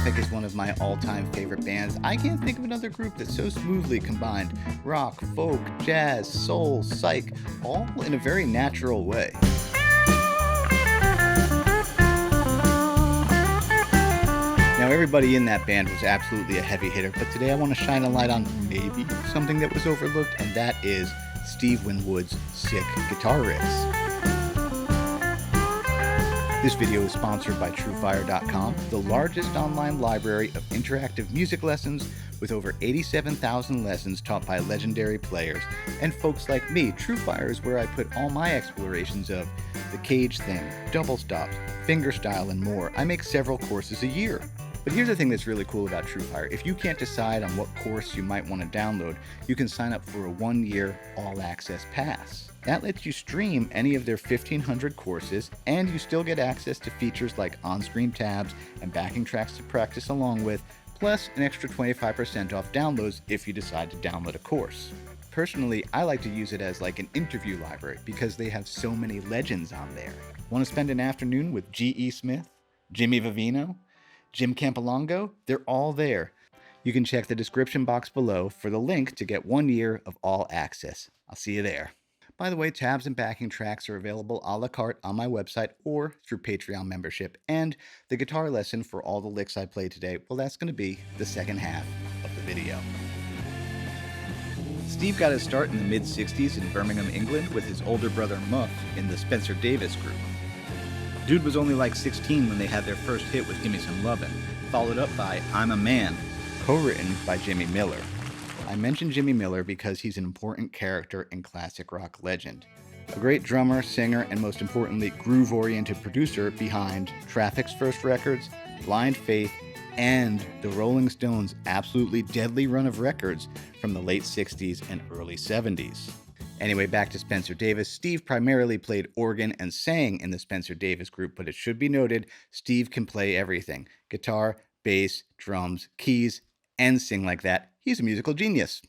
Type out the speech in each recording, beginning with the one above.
Traffic is one of my all-time favorite bands. I can't think of another group that so smoothly combined rock, folk, jazz, soul, psych, all in a very natural way. Now, everybody in that band was absolutely a heavy hitter, but today I want to shine a light on maybe something that was overlooked, and that is Steve Winwood's sick guitar riffs. This video is sponsored by TrueFire.com, the largest online library of interactive music lessons with over 87,000 lessons taught by legendary players. And folks like me, TrueFire is where I put all my explorations of the cage thing, double stops, fingerstyle, and more. I make several courses a year. But here's the thing that's really cool about TrueFire. If you can't decide on what course you might want to download, you can sign up for a 1-year all-access pass. That lets you stream any of their 1,500 courses, and you still get access to features like on-screen tabs and backing tracks to practice along with, plus an extra 25% off downloads if you decide to download a course. Personally, I like to use it as like an interview library because they have so many legends on there. Want to spend an afternoon with G.E. Smith, Jimmy Vivino, Jim Campolongo? They're all there. You can check the description box below for the link to get 1 year of all access. I'll see you there. By the way, tabs and backing tracks are available a la carte on my website or through Patreon membership. And the guitar lesson for all the licks I played today, well, that's going to be the second half of the video. Steve got his start in the mid-60s in Birmingham, England with his older brother Muff in the Spencer Davis group. Dude was only like 16 when they had their first hit with Gimme Some Lovin', followed up by I'm a Man, co-written by Jimmy Miller. I mention Jimmy Miller because he's an important character and classic rock legend. A great drummer, singer, and most importantly, groove-oriented producer behind Traffic's first records, Blind Faith, and the Rolling Stones' absolutely deadly run of records from the late 60s and early 70s. Anyway, back to Spencer Davis. Steve primarily played organ and sang in the Spencer Davis group, but it should be noted, Steve can play everything. Guitar, bass, drums, keys, and sing like that. He's a musical genius.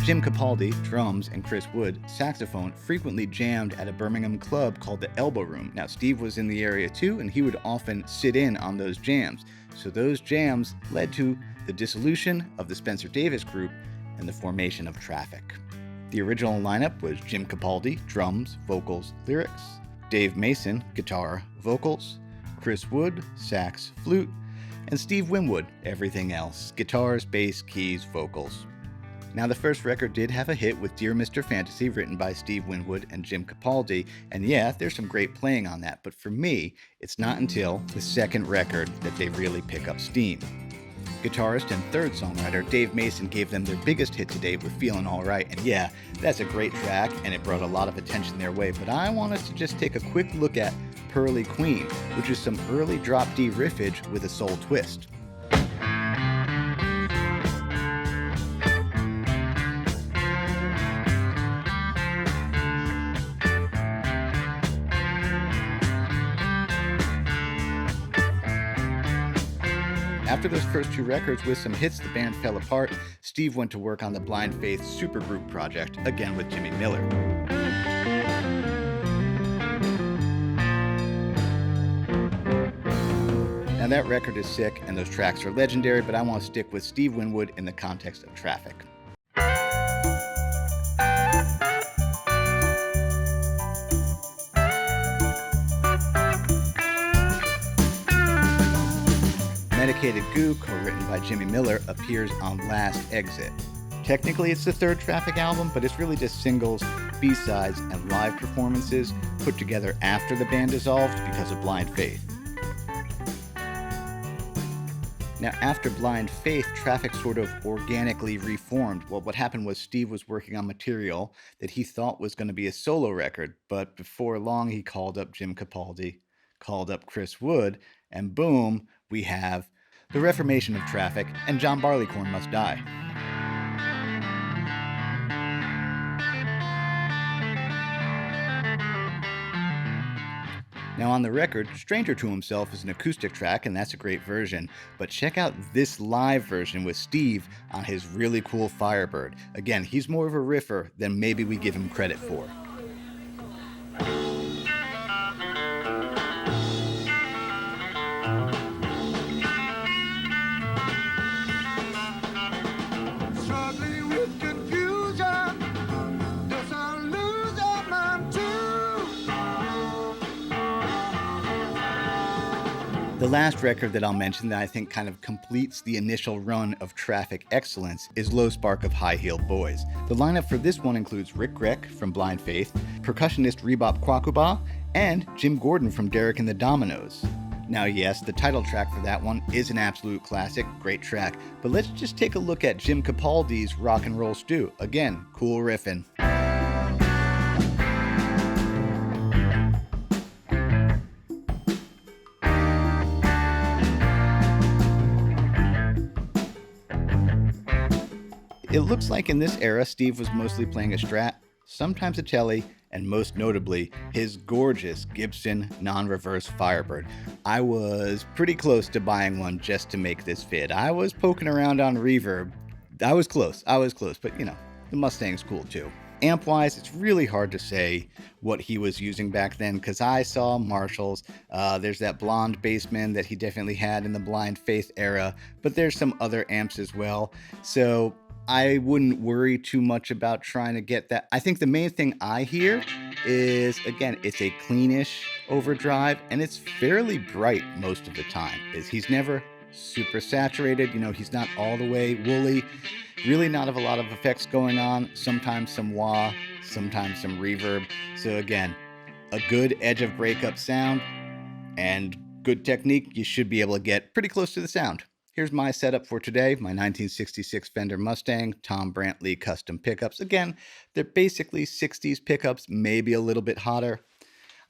Jim Capaldi, drums, and Chris Wood, saxophone, frequently jammed at a Birmingham club called the Elbow Room. Now, Steve was in the area too, and he would often sit in on those jams. So those jams led to the dissolution of the Spencer Davis group and the formation of Traffic. The original lineup was Jim Capaldi, drums, vocals, lyrics, Dave Mason, guitar, vocals, Chris Wood, sax, flute, and Steve Winwood, everything else, guitars, bass, keys, vocals. Now, the first record did have a hit with Dear Mr. Fantasy, written by Steve Winwood and Jim Capaldi, and yeah, there's some great playing on that, but for me, it's not until the second record that they really pick up steam. Guitarist and third songwriter Dave Mason gave them their biggest hit to date with Feelin' Alright, and yeah, that's a great track, and it brought a lot of attention their way, but I want us to just take a quick look at Pearly Queen, which is some early drop D riffage with a soul twist. After those first two records with some hits, the band fell apart. Steve went to work on the Blind Faith supergroup project, again with Jimmy Miller. Now that record is sick and those tracks are legendary, but I want to stick with Steve Winwood in the context of Traffic. Medicated Goo, co-written by Jimmy Miller, appears on Last Exit. Technically it's the third Traffic album, but it's really just singles, B-sides, and live performances put together after the band dissolved because of Blind Faith. Now, after Blind Faith, Traffic sort of organically reformed. Well, what happened was Steve was working on material that he thought was going to be a solo record, but before long he called up Jim Capaldi, called up Chris Wood, and boom, we have the reformation of Traffic, and John Barleycorn Must Die. Now on the record, Stranger to Himself is an acoustic track, and that's a great version, but check out this live version with Steve on his really cool Firebird. Again, he's more of a riffer than maybe we give him credit for. The last record that I'll mention that I think kind of completes the initial run of Traffic excellence is Low Spark of High Heeled Boys. The lineup for this one includes Rick Greck from Blind Faith, percussionist Rebop Kwakuba, and Jim Gordon from Derek and the Dominoes. Now yes, the title track for that one is an absolute classic, great track, but let's just take a look at Jim Capaldi's Rock and Roll Stew. Again, cool riffin'. It looks like in this era, Steve was mostly playing a Strat, sometimes a Telly, and most notably, his gorgeous Gibson non-reverse Firebird. I was pretty close to buying one just to make this vid. I was poking around on Reverb. I was close, but you know, the Mustang's cool too. Amp-wise, it's really hard to say what he was using back then because I saw Marshalls. There's that blonde Bassman that he definitely had in the Blind Faith era, but there's some other amps as well. So I wouldn't worry too much about trying to get that. I think the main thing I hear is, again, it's a cleanish overdrive and it's fairly bright most of the time. He's never super saturated, you know, he's not all the way woolly, really not a lot of effects going on, sometimes some wah, sometimes some reverb. So again, a good edge of breakup sound and good technique, you should be able to get pretty close to the sound. Here's my setup for today, my 1966 Fender Mustang, Tom Brantley custom pickups. Again, they're basically 60s pickups, maybe a little bit hotter.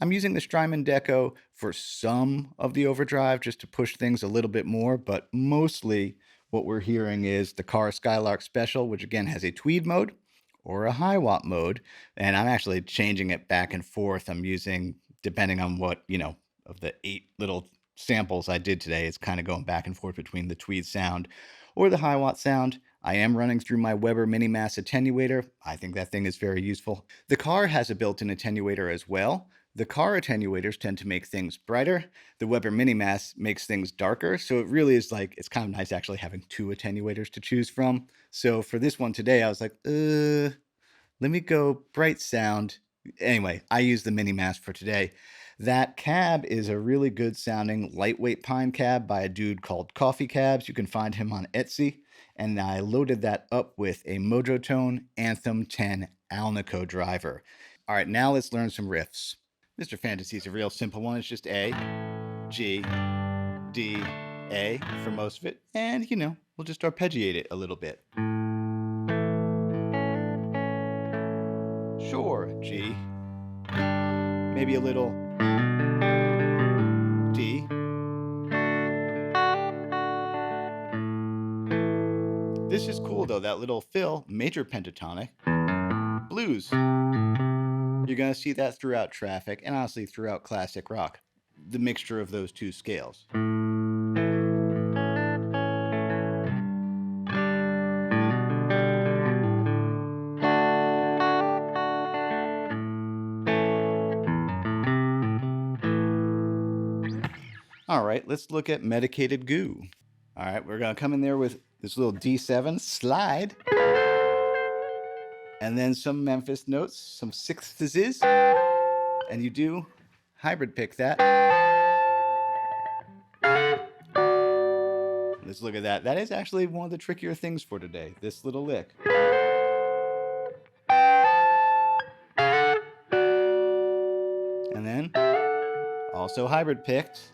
I'm using the Strymon Deco for some of the overdrive just to push things a little bit more, but mostly what we're hearing is the Carr Skylark Special, which again has a tweed mode or a high watt mode, and I'm actually changing it back and forth. I'm using, depending on what, you know, of the 8 little samples I did today, it's kind of going back and forth between the tweed sound or the high watt sound. I am running through my Weber Minimass attenuator. I think that thing is very useful. The Carr has a built-in attenuator as well. The Carr attenuators tend to make things brighter. The Weber Minimass makes things darker. So it really is like, it's kind of nice actually having 2 attenuators to choose from. So for this one today, I was like, let me go bright sound. Anyway, I use the Minimass for today. That cab is a really good sounding lightweight pine cab by a dude called Coffee Cabs. You can find him on Etsy. And I loaded that up with a Mojotone Anthem 10 Alnico driver. All right, now let's learn some riffs. Mr. Fantasy is a real simple one. It's just A, G, D, A for most of it. And, you know, we'll just arpeggiate it a little bit. Sure, G. Maybe a little D. This is cool though, that little fill, major pentatonic, blues. You're going to see that throughout Traffic and honestly throughout classic rock. The mixture of those 2 scales. All right, let's look at Medicated Goo. All right, we're going to come in there with this little D7 slide. And then some Memphis notes, some sixths. And you do hybrid pick that. Let's look at that. That is actually one of the trickier things for today, this little lick. And then also hybrid picked.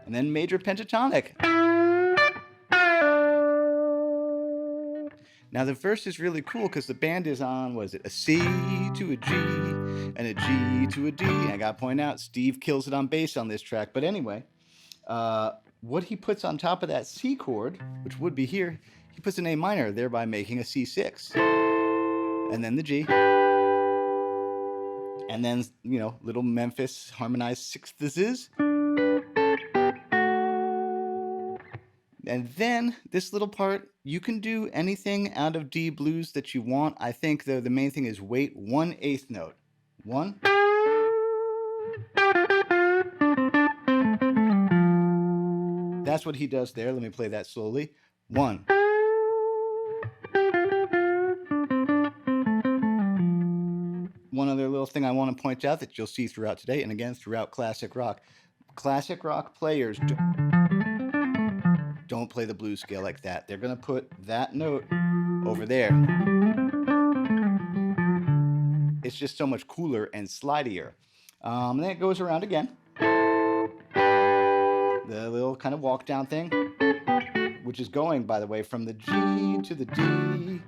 And then major pentatonic. Now the verse is really cool because the band is on, was it a C to a G and a G to a D? And I got to point out, Steve kills it on bass on this track. But anyway, what he puts on top of that C chord, which would be here, he puts an A minor, thereby making a C6. And then the G. And then, you know, little Memphis harmonized sixths. And then this little part, you can do anything out of D blues that you want. I think though the main thing is wait 1/8 note. 1. That's what he does there. Let me play that slowly. 1. One other little thing I want to point out that you'll see throughout today, and again throughout classic rock. Classic rock players don't play the blues scale like that. They're going to put that note over there. It's just so much cooler and slidier. Then it goes around again. The little kind of walk down thing, which is going, by the way, from the G to the D.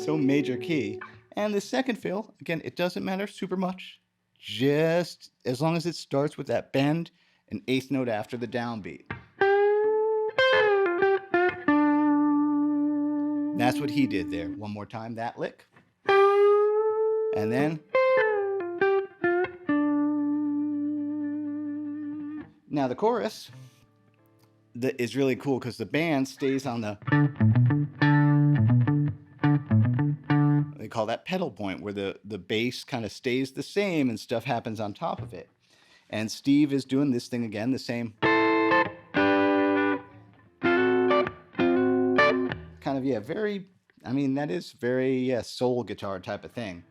So major key. And the second fill, again, it doesn't matter super much. Just as long as it starts with that bend, an 8th note after the downbeat. That's what he did there. One more time, that lick. And then. Now the chorus is really cool because the band stays on the. They call that pedal point, where the bass kind of stays the same and stuff happens on top of it. And Steve is doing this thing again, the same kind of, yeah, very, I mean, that is very, yeah, soul guitar type of thing.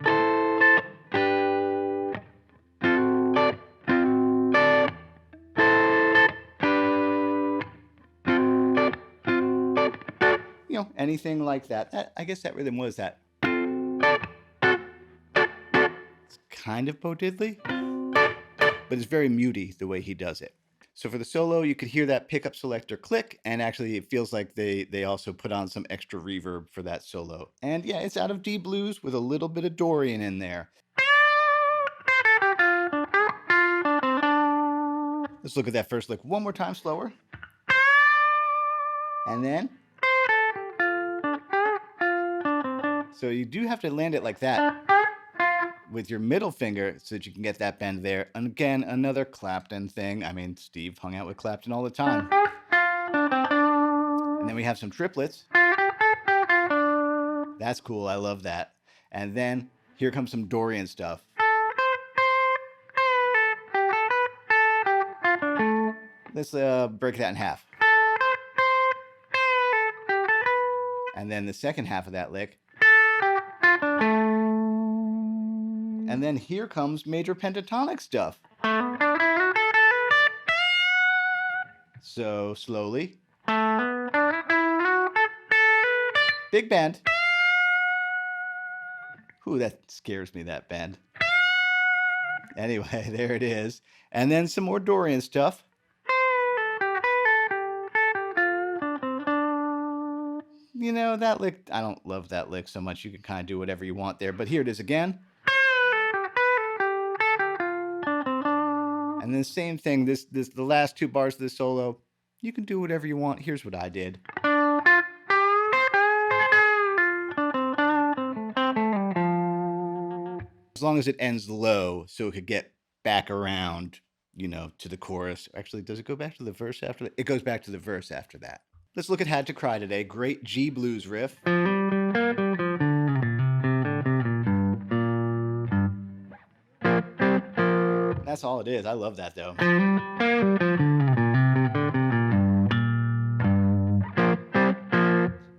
You know, anything like that. I guess that rhythm was that. It's kind of Bo Diddley, but it's very muty the way he does it. So for the solo, you could hear that pickup selector click, and actually it feels like they also put on some extra reverb for that solo. And yeah, it's out of D blues with a little bit of Dorian in there. Let's look at that first lick one more time slower. And then. So you do have to land it like that with your middle finger so that you can get that bend there. And again, another Clapton thing. I mean, Steve hung out with Clapton all the time. And then we have some triplets. That's cool. I love that. And then here comes some Dorian stuff. Let's break that in half. And then the second half of that lick. And then here comes major pentatonic stuff. So slowly. Big bend. Ooh, that scares me, that bend. Anyway, there it is. And then some more Dorian stuff. You know, that lick, I don't love that lick so much. You can kind of do whatever you want there. But here it is again. And then same thing, the last 2 bars of the solo, you can do whatever you want. Here's what I did. As long as it ends low, so it could get back around, you know, to the chorus. Actually, does it go back to the verse after that? It goes back to the verse after that. Let's look at Had to Cry Today. Great G blues riff. That's all it is. I love that though.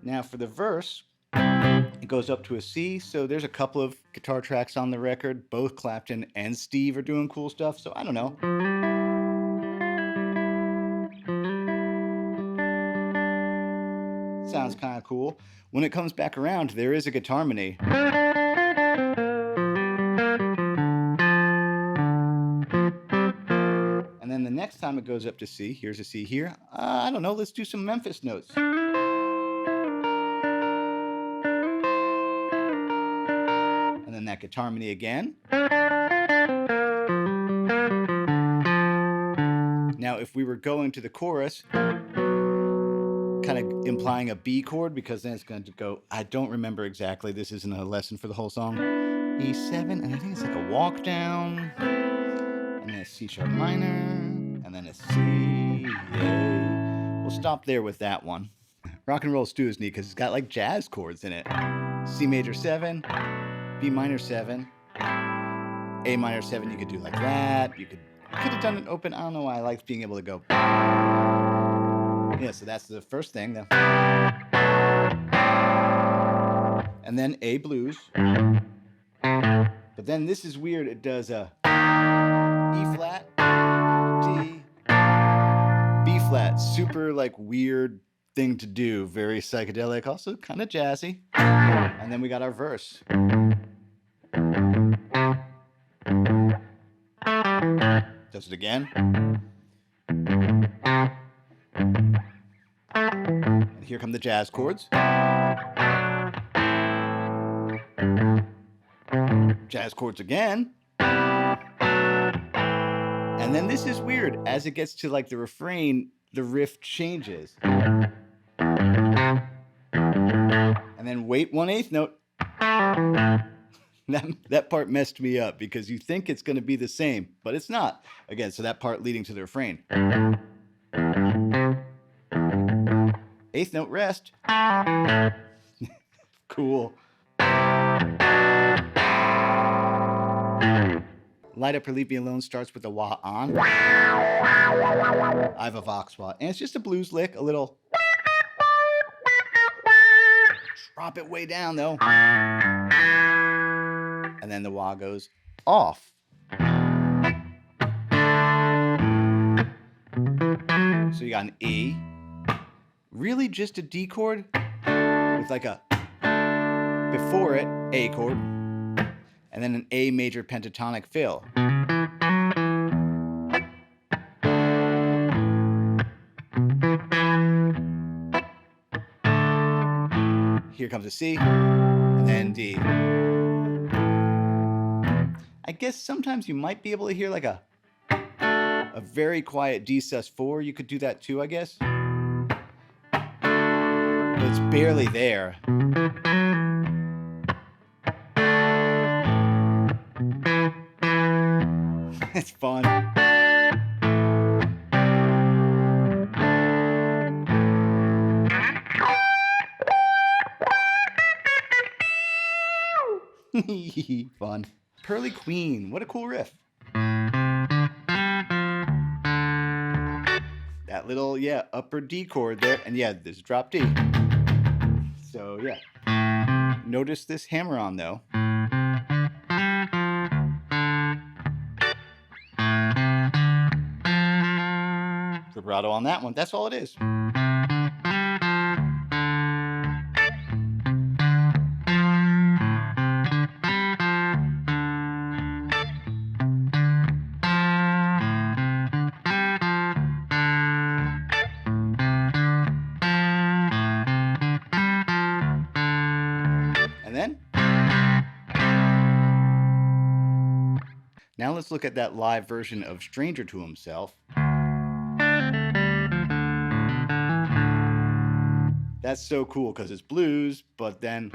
Now for the verse, it goes up to a C. So there's a couple of guitar tracks on the record. Both Clapton and Steve are doing cool stuff. So I don't know. Sounds kind of cool. When it comes back around, there is a guitar harmony. And then the next time it goes up to C, here's a C here. I don't know, let's do some Memphis notes. And then that guitar harmony again. Now, if we were going to the chorus, kind of implying a B chord, because then it's going to go, I don't remember exactly, this isn't a lesson for the whole song, E7, and I think it's like a walk down, and then a C sharp minor, and then a C, A. We'll stop there with that one. Rock and Roll Stew is neat because it's got like jazz chords in it. C major 7, B minor 7, A minor 7, you could do like that. You could have done an open. I don't know why I like being able to go. Yeah, so that's the first thing. And then A blues. But then this is weird. It does a E flat, D, B flat. Super like weird thing to do. Very psychedelic, also kind of jazzy. And then we got our verse. Does it again. And here come the jazz chords. Jazz chords again. And then this is weird. As it gets to like the refrain, the riff changes. And then wait 1/8 note. That part messed me up because you think it's going to be the same, but it's not. Again, so that part leading to the refrain. 8th note rest. Cool. Light Up or Leave Me Alone starts with a wah on. I have a Vox wah, and it's just a blues lick, a little. Drop it way down though. And then the wah goes off. So you got an E, really just a D chord with like a, before it, A chord, and then an A major pentatonic fill. Here comes a C, and then D. I guess sometimes you might be able to hear like a very quiet D sus4. You could do that too, I guess. But it's barely there. It's fun. Fun. Pearly Queen. What a cool riff. That little, yeah, upper D chord there. And yeah, this drop D. So, yeah. Notice this hammer on, though. Vibrato on that one. That's all it is. Now let's look at that live version of Stranger to Himself. That's so cool because it's blues, but then,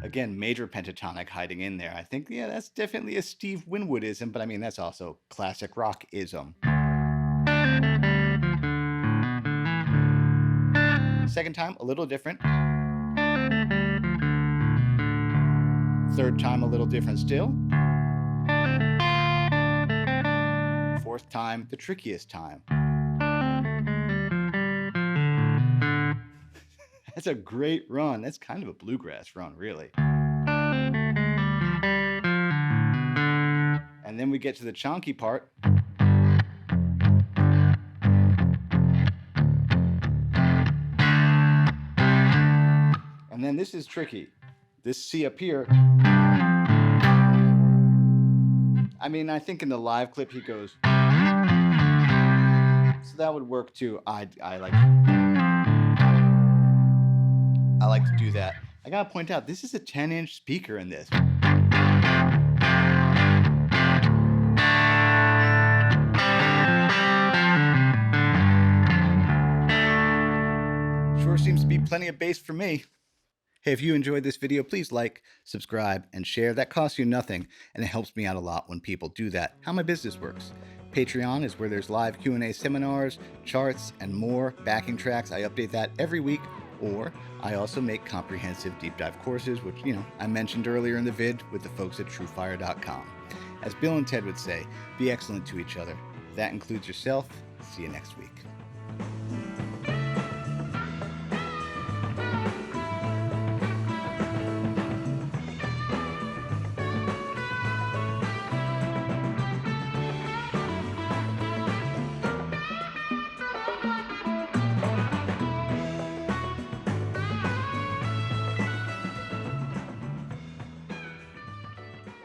again, major pentatonic hiding in there. I think, yeah, that's definitely a Steve Winwoodism, but I mean, that's also classic rock-ism. Second time, a little different. Third time, a little different still. Fourth time, the trickiest time. That's a great run. That's kind of a bluegrass run, really. And then we get to the chonky part. And then this is tricky. This C up here. I mean, I think in the live clip he goes. So that would work too. I like to do that. I gotta point out, this is a 10-inch speaker in this. Sure seems to be plenty of bass for me. Hey, if you enjoyed this video, please like, subscribe, and share. That costs you nothing, and it helps me out a lot when people do that. How my business works. Patreon is where there's live Q&A seminars, charts, and more, backing tracks. I update that every week, or I also make comprehensive deep dive courses, which, I mentioned earlier in the vid with the folks at TrueFire.com. As Bill and Ted would say, be excellent to each other. That includes yourself. See you next week.